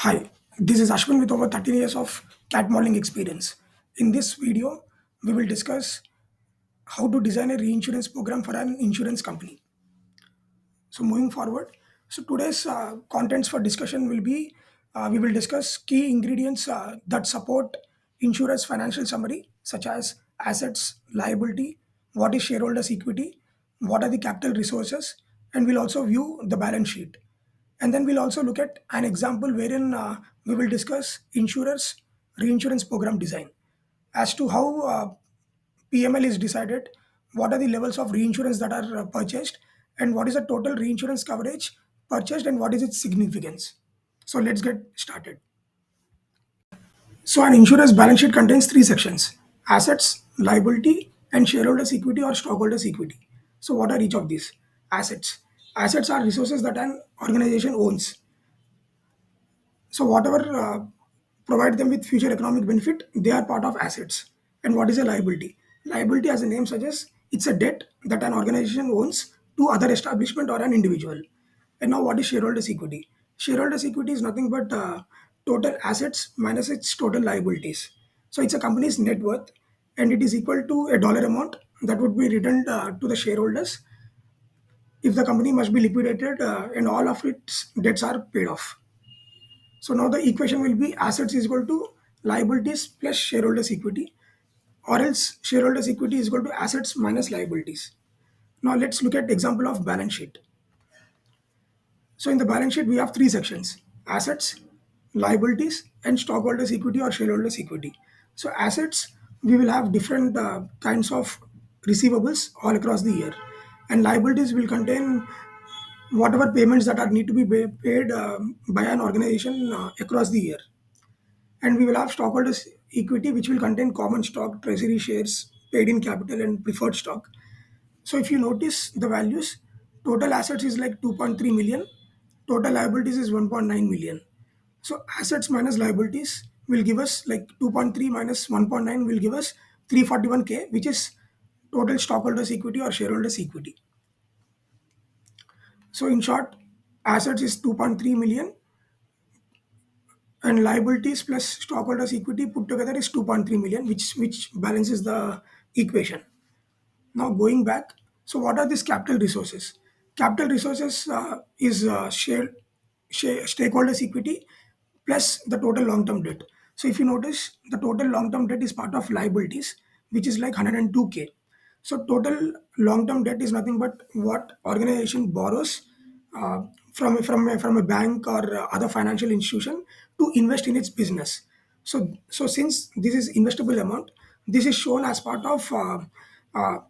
Hi, this is Ashwin with over 13 years of cat modeling experience. In this video, we will discuss how to design a reinsurance program for an insurance company. So moving forward, so today's contents for discussion will be we will discuss key ingredients that support insurance financial summary such as assets, liability, what is shareholders equity, what are the capital resources, and we'll also view the balance sheet. And then we'll also look at an example wherein we will discuss insurers reinsurance program design as to how PML is decided, what are the levels of reinsurance that are purchased, and what is the total reinsurance coverage purchased, and what is its significance. So let's get started. So an insurance balance sheet contains three sections: assets, liability, and shareholders equity or stockholders equity. So what are each of these? Assets. Assets are resources that an organization owns. So whatever provide them with future economic benefit, they are part of assets. And what is a liability? Liability, as the name suggests, it's a debt that an organization owns to other establishment or an individual. And now, what is shareholders' equity? Shareholders' equity is nothing but total assets minus its total liabilities. So it's a company's net worth, and it is equal to a dollar amount that would be returned to the shareholders if the company must be liquidated and all of its debts are paid off. So now the equation will be assets is equal to liabilities plus shareholders equity, or else shareholders equity is equal to assets minus liabilities. Now let's look at example of balance sheet. So in the balance sheet we have three sections: assets, liabilities, and stockholders equity or shareholders equity. So assets, we will have different kinds of receivables all across the year, and liabilities will contain whatever payments that are need to be paid by an organization across the year. And we will have stockholders equity, which will contain common stock, treasury shares, paid in capital, and preferred stock. So if you notice the values, total assets is like 2.3 million, total liabilities is 1.9 million. So assets minus liabilities will give us like 2.3 minus 1.9 will give us 341K, which is total stockholders equity or shareholders equity. So in short, assets is 2.3 million and liabilities plus stockholders equity put together is 2.3 million, which balances the equation. Now going back, so what are these capital resources? Capital resources is stakeholders equity plus the total long term debt. So if you notice, the total long term debt is part of liabilities, which is like 102K. So total long term debt is nothing but what organization borrows from a bank or other financial institution to invest in its business. So since this is investable amount, this is shown as part of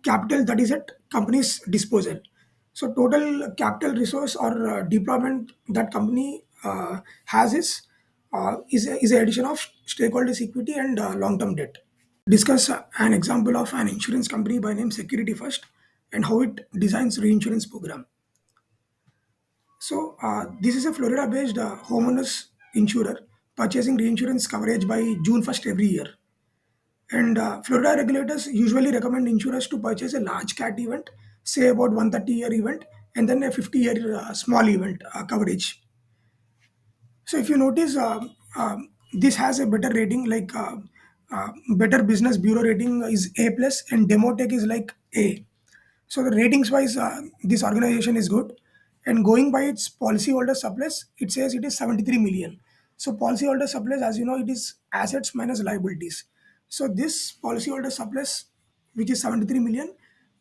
capital that is at company's disposal. So total capital resource or deployment that company has is a addition of stakeholders equity and long-term debt. Discuss an example of an insurance company by name Security First and how it designs reinsurance program. So this is a Florida-based homeowners insurer purchasing reinsurance coverage by June 1st every year. And Florida regulators usually recommend insurers to purchase a large cat event, say about 130-year event, and then a 50-year small event coverage. So if you notice, this has a better rating, like Better Business Bureau rating is A plus, and Demotech is like A. So the ratings wise, this organization is good, and going by its policyholder surplus, it says it is 73 million. So policyholder surplus, as you know, it is assets minus liabilities. So this policyholder surplus, which is 73 million,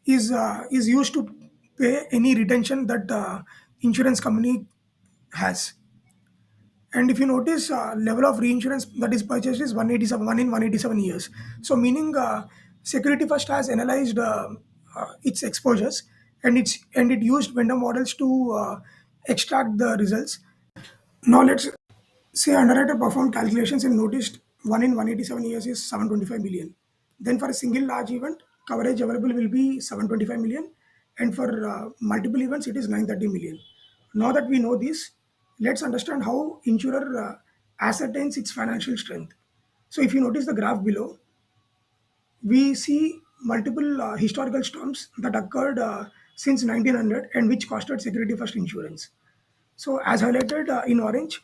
is used to pay any retention that insurance company has. And if you notice, level of reinsurance that is purchased is 187, 1 in 187 years. So meaning Security First has analyzed its exposures, and it used vendor models to extract the results. Now let's say underwriter performed calculations and noticed 1 in 187 years is 725 million. Then for a single large event, coverage available will be 725 million, and for multiple events, it is 930 million. Now that we know this, let's understand how insurer ascertains its financial strength. So if you notice the graph below, we see multiple historical storms that occurred since 1900 and which costed Security First insurance. So, as highlighted in orange,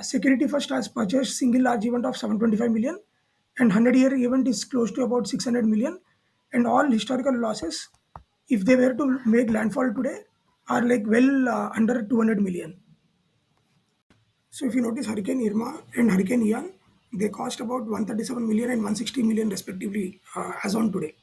Security First has purchased single large event of 725 million, and 100-year event is close to about 600 million. And all historical losses, if they were to make landfall today, are like well under 200 million. So if you notice, Hurricane Irma and Hurricane Ian, they cost about 137 million and 160 million respectively as on today.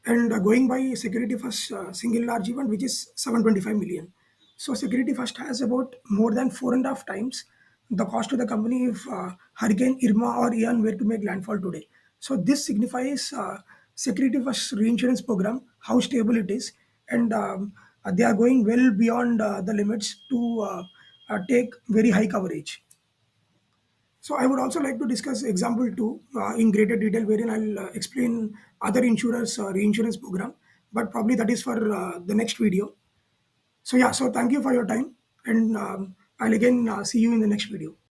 And going by Security First single large event, which is 725 million. So Security First has about more than 4.5 times the cost to the company if Hurricane Irma or Ian were to make landfall today. So this signifies Security First reinsurance program, how stable it is, and they are going well beyond the limits to take very high coverage. So I would also like to discuss example two in greater detail, wherein I'll explain other insurers reinsurance program, but probably that is for the next video. So yeah, so thank you for your time, and I'll again see you in the next video.